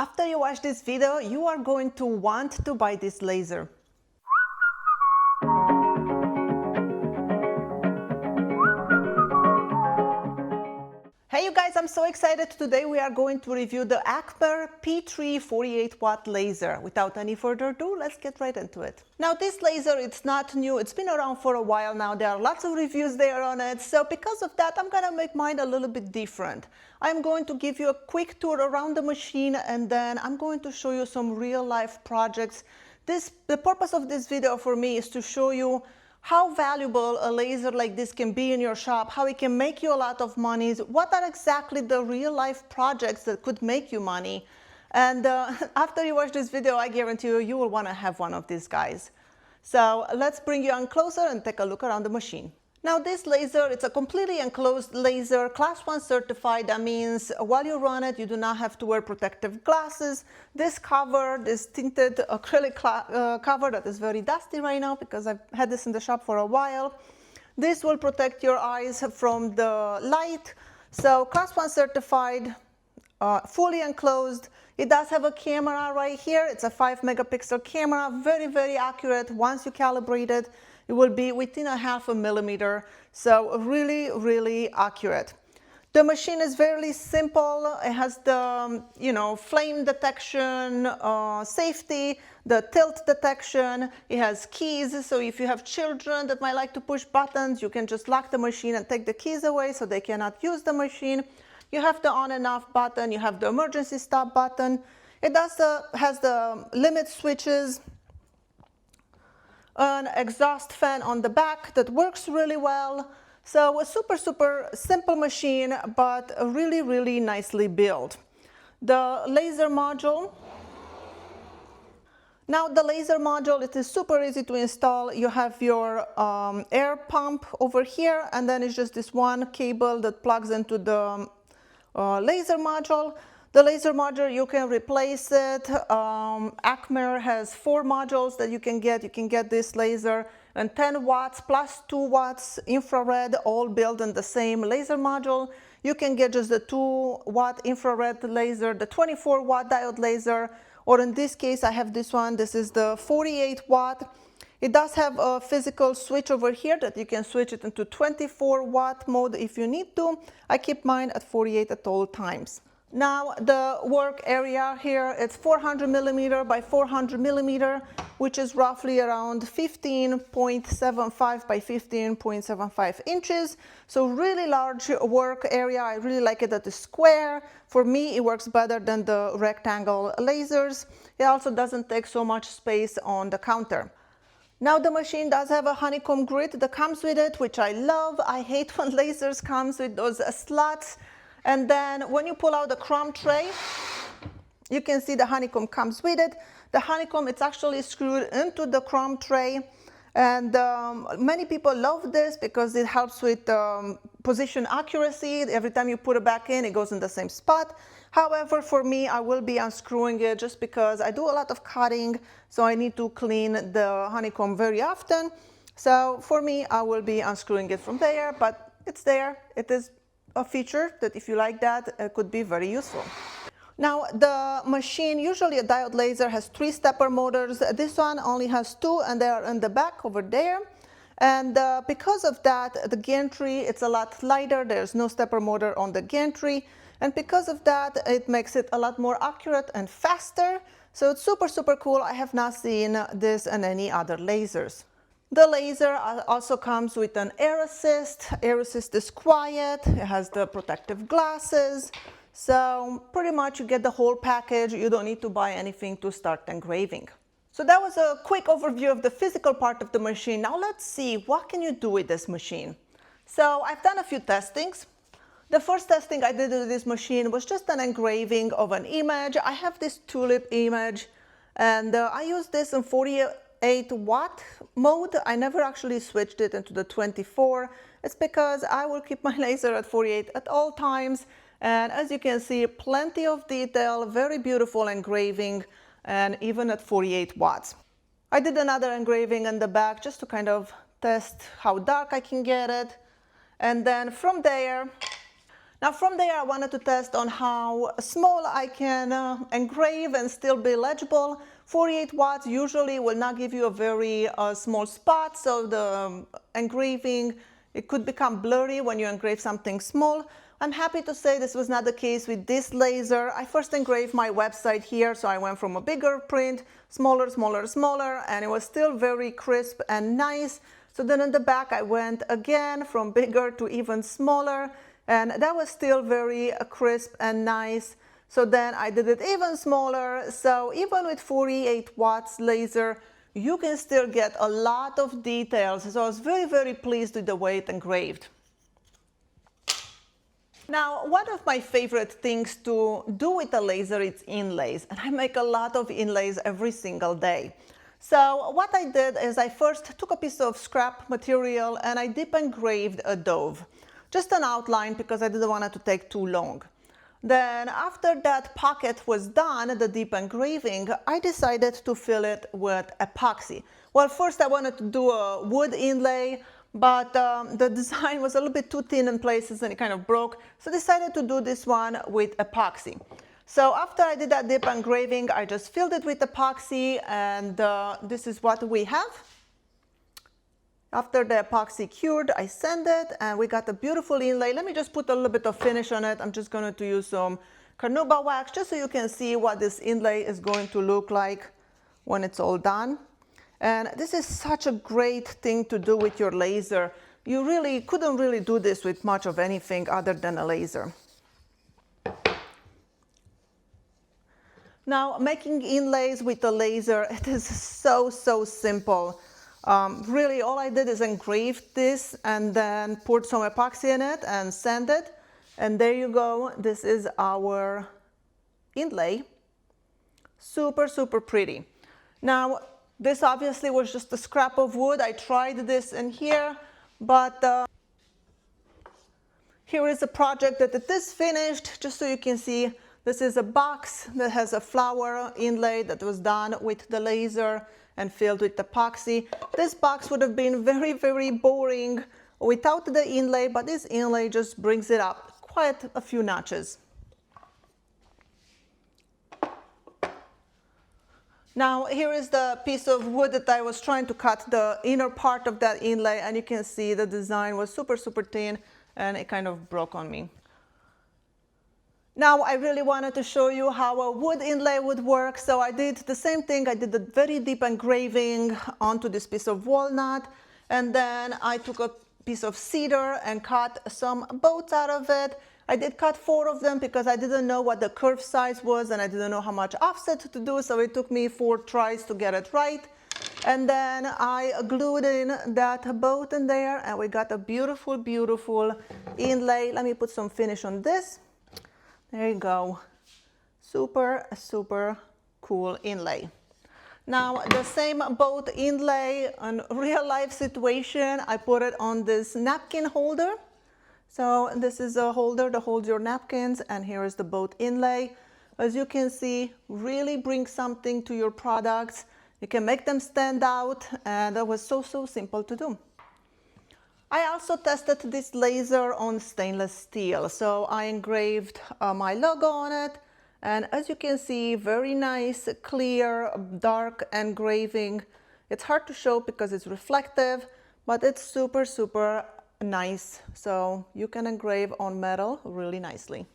After you watch this video, you are going to want to buy this laser. Hey you guys, I'm so excited. Today we are going to review the Acmer P3 48 watt laser. Without any further ado, let's get right into it. Now this laser, it's not new, it's been around for a while now. There are lots of reviews there on it. So because of that, I'm gonna make mine a little bit different. I'm going to give you a quick tour around the machine and then I'm going to show you some real life projects. The purpose of this video for me is to show you how valuable a laser like this can be in your shop, how it can make you a lot of money, what are exactly the real life projects that could make you money. And after you watch this video, I guarantee you, you will want to have one of these guys. So let's bring you on closer and take a look around the machine. Now this laser, it's a completely enclosed laser, class 1 certified. That means while you run it, you do not have to wear protective glasses. This cover, this tinted acrylic cover that is very dusty right now because I've had this in the shop for a while. This will protect your eyes from the light. So class 1 certified, fully enclosed. It does have a camera right here. It's a 5 megapixel camera, very, very accurate. Once you calibrate it, it will be within a half a millimeter, so really, really accurate. The machine is very simple. It has the, flame detection, safety, the tilt detection. It has keys, so if you have children that might like to push buttons, you can just lock the machine and take the keys away so they cannot use the machine. You have the on and off button. You have the emergency stop button. It has the limit switches, an exhaust fan on the back that works really well. So a super, super simple machine, but really, really nicely built. The laser module. Now the laser module, it is super easy to install. You have your air pump over here, and then it's just this one cable that plugs into the laser module. The laser module, you can replace it. Acmer has 4 modules that you can get. You can get this laser and 10 watts plus 2 watts infrared, all built in the same laser module. You can get just the 2 watt infrared laser, the 24 watt diode laser, or in this case, I have this one. This is the 48 watt. It does have a physical switch over here that you can switch it into 24 watt mode if you need to. I keep mine at 48 at all times. Now the work area here, it's 400 millimeter by 400 millimeter, which is roughly around 15.75 by 15.75 inches. So really large work area. I really like it at the square. For me, it works better than the rectangle lasers. It also doesn't take so much space on the counter. Now the machine does have a honeycomb grid that comes with it, which I love. I hate when lasers comes with those slots. And then when you pull out the chrome tray, you can see the honeycomb comes with it. The honeycomb, it's actually screwed into the chrome tray. And many people love this because it helps with position accuracy. Every time you put it back in, it goes in the same spot. However, for me, I will be unscrewing it just because I do a lot of cutting, so I need to clean the honeycomb very often. So for me, I will be unscrewing it from there, but it's there. It is a feature that if you like that, it could be very useful. Now the machine, usually a diode laser has 3 stepper motors. This one only has 2 and they are in the back over there. And because of that, the gantry, it's a lot lighter. There's no stepper motor on the gantry. And because of that, it makes it a lot more accurate and faster. So it's super, super cool. I have not seen this in any other lasers. The laser also comes with an air assist. Air assist is quiet. It has the protective glasses. So pretty much you get the whole package. You don't need to buy anything to start engraving. So that was a quick overview of the physical part of the machine. Now let's see, what can you do with this machine? So I've done a few testings. The first testing I did with this machine was just an engraving of an image. I have this tulip image and I used this in 48 watt mode. I never actually switched it into the 24. It's because I will keep my laser at 48 at all times. And as you can see, plenty of detail, very beautiful engraving, and even at 48 watts. I did another engraving in the back just to kind of test how dark I can get it. And then from there, Now from there I wanted to test on how small I can engrave and still be legible. 48 watts usually will not give you a very small spot, so the engraving, it could become blurry when you engrave something small. I'm happy to say this was not the case with this laser. I first engraved my website here, so I went from a bigger print, smaller, smaller, smaller, and it was still very crisp and nice. So then in the back I went again from bigger to even smaller, and that was still very crisp and nice. So then I did it even smaller. So even with 48 watts laser, you can still get a lot of details. So I was very, very pleased with the way it engraved. Now, one of my favorite things to do with a laser is inlays, and I make a lot of inlays every single day. So what I did is I first took a piece of scrap material and I deep engraved a dove. Just an outline because I didn't want it to take too long. Then after that pocket was done, the deep engraving, I decided to fill it with epoxy. Well, first I wanted to do a wood inlay, but the design was a little bit too thin in places and it kind of broke. So I decided to do this one with epoxy. So after I did that deep engraving, I just filled it with epoxy, and this is what we have. After the epoxy cured, I sanded and we got a beautiful inlay. Let me just put a little bit of finish on it. I'm just going to use some carnauba wax just so you can see what this inlay is going to look like when it's all done. And this is such a great thing to do with your laser. You really couldn't really do this with much of anything other than a laser. Now, making inlays with a laser, it is so simple. Really, all I did is engrave this and then poured some epoxy in it and sand it. And there you go. This is our inlay. Super pretty. Now, this obviously was just a scrap of wood. I tried this in here, but here is a project that it is finished, just so you can see. This is a box that has a flower inlay that was done with the laser and filled with epoxy. This box would have been very boring without the inlay, but this inlay just brings it up quite a few notches. Now here is the piece of wood that I was trying to cut the inner part of that inlay, and you can see the design was super thin and it kind of broke on me. Now I really wanted to show you how a wood inlay would work, so I did the same thing. I did a very deep engraving onto this piece of walnut, and then I took a piece of cedar and cut some boats out of it. I did cut 4 of them because I didn't know what the curve size was and I didn't know how much offset to do, so it took me 4 tries to get it right. And then I glued in that boat in there and we got a beautiful inlay. Let me put some finish on this. There you go. Super cool inlay. Now the same boat inlay on real life situation, I put it on this napkin holder. So this is a holder that holds your napkins, and here is the boat inlay. As you can see, really bring something to your products. You can make them stand out, and that was so simple to do. I also tested this laser on stainless steel. So I engraved my logo on it, and as you can see, very nice, clear, dark engraving. It's hard to show because it's reflective, but it's super nice. So you can engrave on metal really nicely.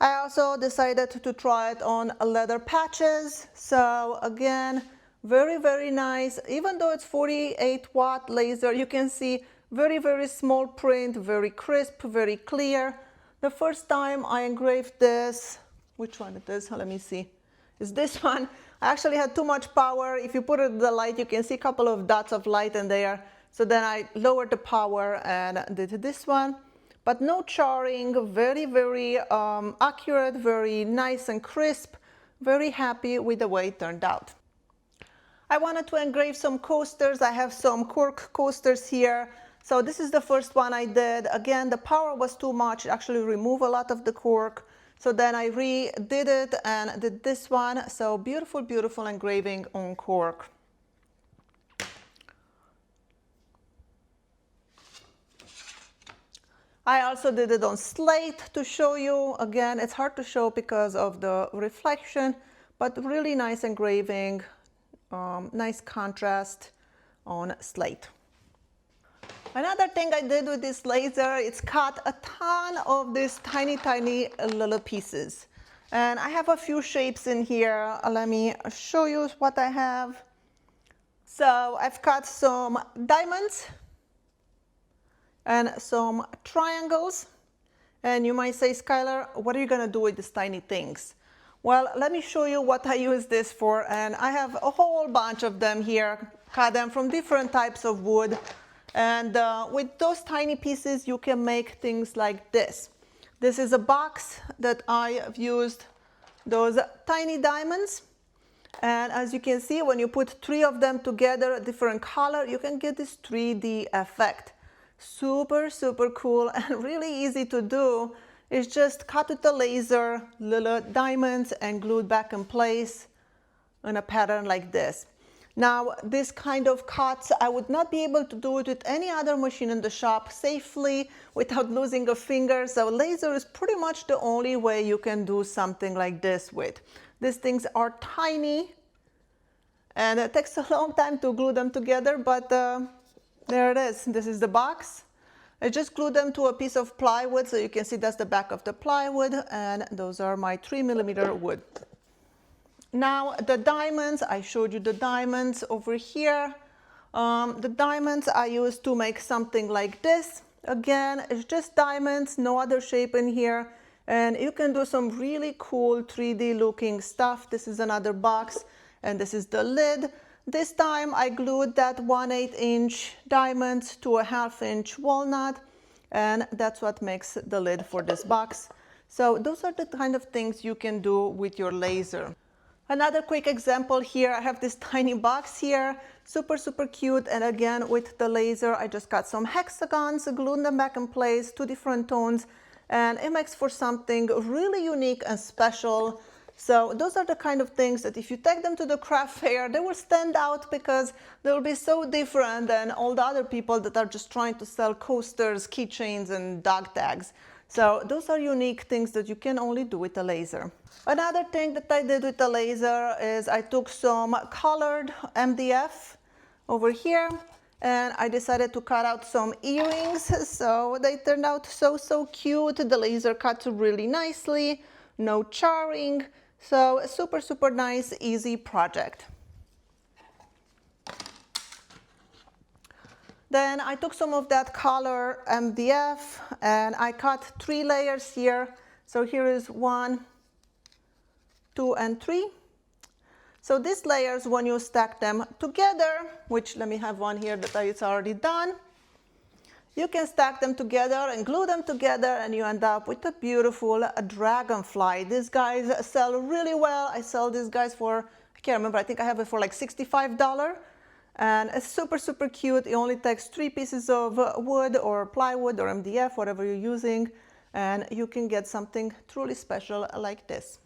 I also decided to try it on leather patches. So again, very nice. Even though it's 48-watt laser, you can see very small print, very crisp, very clear. The first time I engraved this, which one it is? Let me see. It's this one. I actually had too much power. If you put it in the light, you can see a couple of dots of light in there. So then I lowered the power and did this one. But no charring, very accurate, very nice and crisp. Very happy with the way it turned out. I wanted to engrave some coasters. I have some cork coasters here. So this is the first one I did. Again, the power was too much. It actually removed a lot of the cork. So then I redid it and did this one. So beautiful engraving on cork. I also did it on slate to show you. Again, it's hard to show because of the reflection, but really nice engraving, nice contrast on slate. Another thing I did with this laser, it's cut a ton of these tiny little pieces. And I have a few shapes in here. Let me show you what I have. So I've cut some diamonds and some triangles. And you might say, Skylar, what are you going to do with these tiny things? Well, let me show you what I use this for. And I have a whole bunch of them here, cut them from different types of wood. And with those tiny pieces, you can make things like this. This is a box that I have used those tiny diamonds. And as you can see, when you put 3 of them together, a different color, you can get this 3D effect. Super, super cool and really easy to do. It's just cut with the laser, little diamonds, and glued back in place in a pattern like this. Now, this kind of cuts, I would not be able to do it with any other machine in the shop safely without losing a finger. So laser is pretty much the only way you can do something like this with. These things are tiny and it takes a long time to glue them together, but there it is. This is the box. I just glued them to a piece of plywood, so you can see that's the back of the plywood, and those are my 3mm wood. Now the diamonds, I showed you the diamonds over here. The diamonds I used to make something like this. Again, it's just diamonds, no other shape in here. And you can do some really cool 3D looking stuff. This is another box, and this is the lid. This time I glued that 1/8 inch diamond to a 1/2 inch walnut, and that's what makes the lid for this box. So those are the kind of things you can do with your laser. Another quick example here, I have this tiny box here, super, super cute. And again, with the laser, I just got some hexagons, glued them back in place, 2 different tones, and it makes for something really unique and special. So those are the kind of things that if you take them to the craft fair, they will stand out because they will be so different than all the other people that are just trying to sell coasters, keychains, and dog tags. So those are unique things that you can only do with a laser. Another thing that I did with the laser is I took some colored MDF over here, and I decided to cut out some earrings. So they turned out so cute. The laser cut really nicely, no charring. So super, super nice, easy project. Then I took some of that color MDF and I cut 3 layers here. So here is 1, 2, and 3. So these layers, when you stack them together, which let me have one here that it's already done, you can stack them together and glue them together, and you end up with a beautiful dragonfly. These guys sell really well. I sell these guys for, I can't remember, I think I have it for like $65. And it's super, super cute. It only takes 3 pieces of wood or plywood or MDF, whatever you're using, and you can get something truly special like this.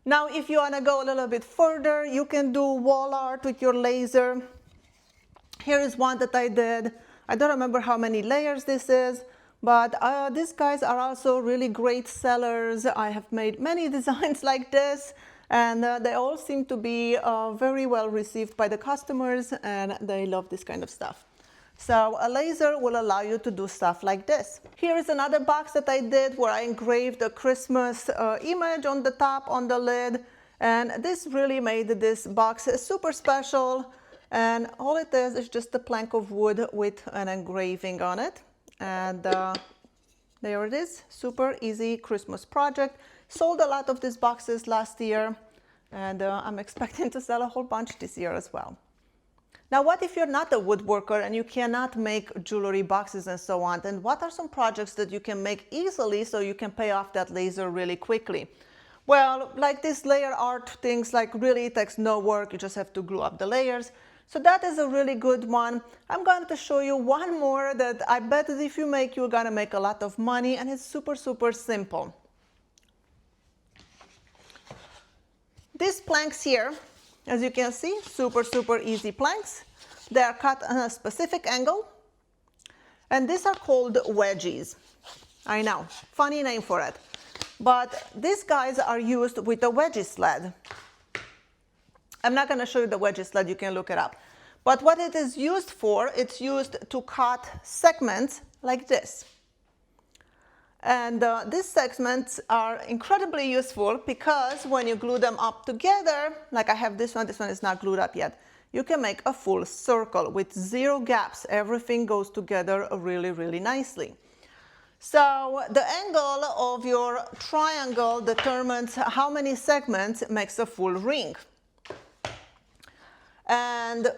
Now, if you want to go a little bit further, you can do wall art with your laser. Here is one that I did. I don't remember how many layers this is, but these guys are also really great sellers. I have made many designs like this, and they all seem to be very well received by the customers, and they love this kind of stuff. So a laser will allow you to do stuff like this. Here is another box that I did where I engraved a Christmas image on the top, on the lid, and this really made this box super special. And all it is just a plank of wood with an engraving on it. And there it is, super easy Christmas project. Sold a lot of these boxes last year, and I'm expecting to sell a whole bunch this year as well. Now, what if you're not a woodworker and you cannot make jewelry boxes and so on? Then what are some projects that you can make easily so you can pay off that laser really quickly? Well, like this layer art things, like really it takes no work. You just have to glue up the layers. So that is a really good one. I'm going to show you one more that I bet that if you make, you're going to make a lot of money, and it's super, super simple. These planks here, as you can see, super, super easy planks. They are cut at a specific angle. And these are called wedges. I know, funny name for it. But these guys are used with a wedgie sled. I'm not going to show you the wedgie sled, you can look it up. But what it is used for, it's used to cut segments like this. And these segments are incredibly useful because when you glue them up together, like I have this one is not glued up yet, you can make a full circle with 0 gaps. Everything goes together really, really nicely. So the angle of your triangle determines how many segments makes a full ring. And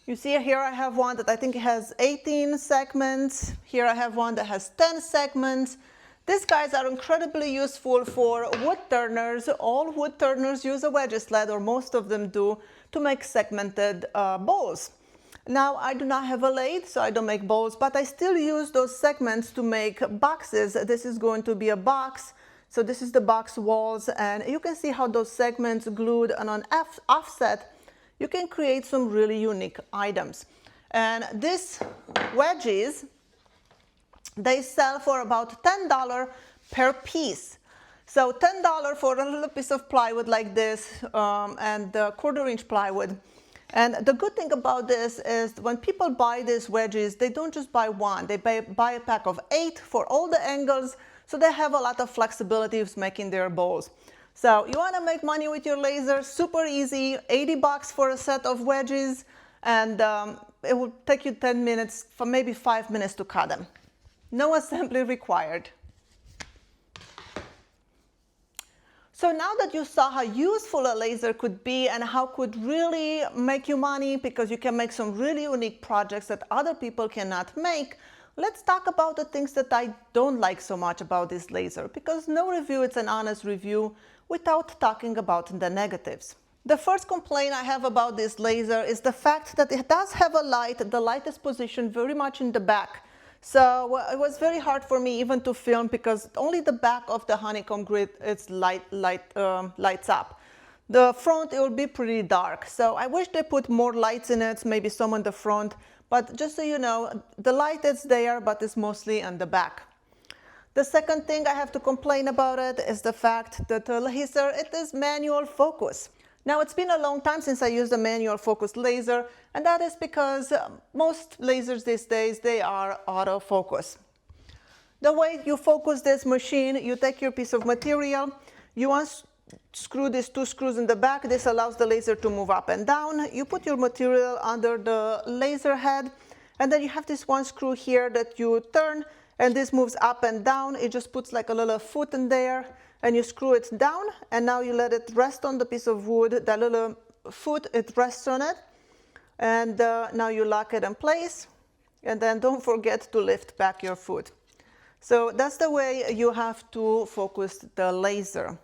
you see here I have one that I think has 18 segments. Here I have one that has 10 segments. These guys are incredibly useful for wood turners. All wood turners use a wedgie sled, or most of them do, to make segmented bowls. Now I do not have a lathe, so I don't make bowls, but I still use those segments to make boxes. This is going to be a box. So this is the box walls, and you can see how those segments glued on an offset, you can create some really unique items. And these wedges, they sell for about $10 per piece. So $10 for a little piece of plywood like this, and 1/4-inch plywood. And the good thing about this is when people buy these wedges, they don't just buy one, they buy a pack of 8 for all the angles, so they have a lot of flexibility of making their bowls. So you want to make money with your laser, super easy, $80 for a set of wedges, and it will take you 10 minutes, for maybe 5 minutes to cut them. No assembly required. So now that you saw how useful a laser could be and how could really make you money because you can make some really unique projects that other people cannot make, let's talk about the things that I don't like so much about this laser, because no review is an honest review without talking about the negatives. The first complaint I have about this laser is the fact that it does have a light. The light is positioned very much in the back. So it was very hard for me even to film because only the back of the honeycomb grid lights up. The front, it will be pretty dark. So I wish they put more lights in it, maybe some on the front. But just so you know, the light is there, but it's mostly on the back. The second thing I have to complain about it is the fact that the laser, it is manual focus. Now, it's been a long time since I used a manual focus laser, and that is because most lasers these days, they are autofocus. The way you focus this machine, you take your piece of material, you unscrew these 2 screws in the back. This allows the laser to move up and down. You put your material under the laser head, and then you have this 1 screw here that you turn, and this moves up and down. It just puts like a little foot in there, and you screw it down, and now you let it rest on the piece of wood. That little foot, it rests on it, and now you lock it in place, and then don't forget to lift back your foot. So that's the way you have to focus the laser.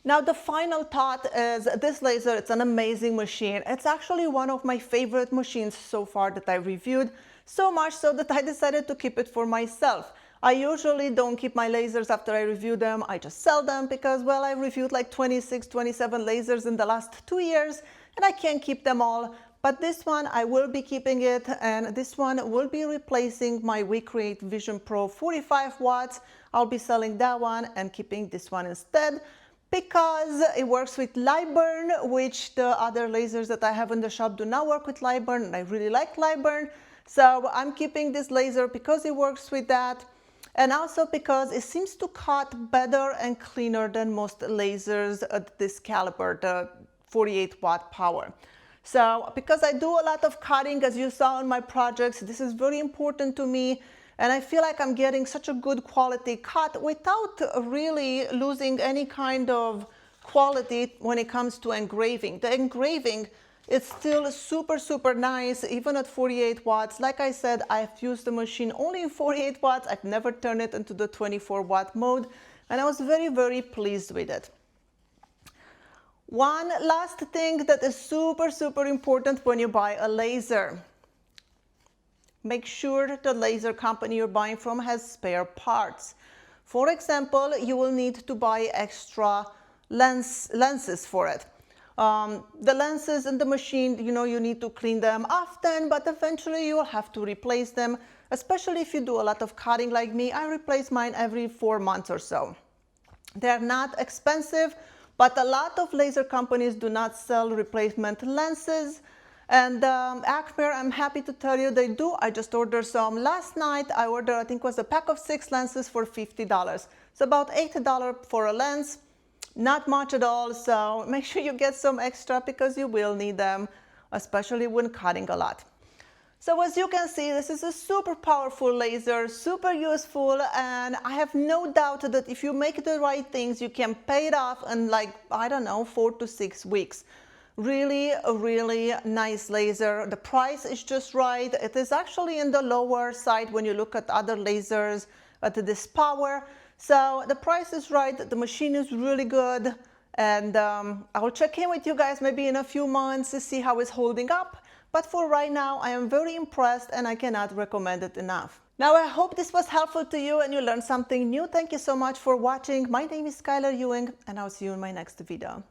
Now the final thought is this laser, it's an amazing machine. It's actually one of my favorite machines so far that I reviewed, so much so that I decided to keep it for myself. I usually don't keep my lasers after I review them. I just sell them because, well, I reviewed like 26, 27 lasers in the last 2 years, and I can't keep them all. But this one, I will be keeping it, and this one will be replacing my WeCreate Vision Pro 45 watts. I'll be selling that one and keeping this one instead because it works with light burn, which the other lasers that I have in the shop do not work with light burn, and I really like light burn. So I'm keeping this laser because it works with that. And also because it seems to cut better and cleaner than most lasers at this caliber, the 48 watt power. So because I do a lot of cutting, as you saw in my projects, this is very important to me. And I feel like I'm getting such a good quality cut without really losing any kind of quality when it comes to engraving. The engraving, it's still super, super nice, even at 48 watts. Like I said, I've used the machine only in 48 watts. I've never turned it into the 24 watt mode, and I was very, very pleased with it. One last thing that is super, super important when you buy a laser. Make sure the laser company you're buying from has spare parts. For example, you will need to buy extra lenses for it. The lenses in the machine, you know, you need to clean them often, but eventually you will have to replace them, especially if you do a lot of cutting like me. I replace mine every 4 months or so. They're not expensive, but a lot of laser companies do not sell replacement lenses. And Acmer, I'm happy to tell you they do. I just ordered some last night. I ordered, I think it was a pack of 6 lenses for $50. It's about $8 for a lens. Not much at all, so make sure you get some extra because you will need them, especially when cutting a lot. So as you can see, this is a super powerful laser, super useful, and I have no doubt that if you make the right things, you can pay it off in like, I don't know, 4 to 6 weeks. Really, a really nice laser. The price is just right. It is actually in the lower side when you look at other lasers at this power. So the price is right, the machine is really good, and I will check in with you guys maybe in a few months to see how it's holding up. But for right now, I am very impressed and I cannot recommend it enough. Now, I hope this was helpful to you and you learned something new. Thank you so much for watching. My name is Skylar Ewing and I'll see you in my next video.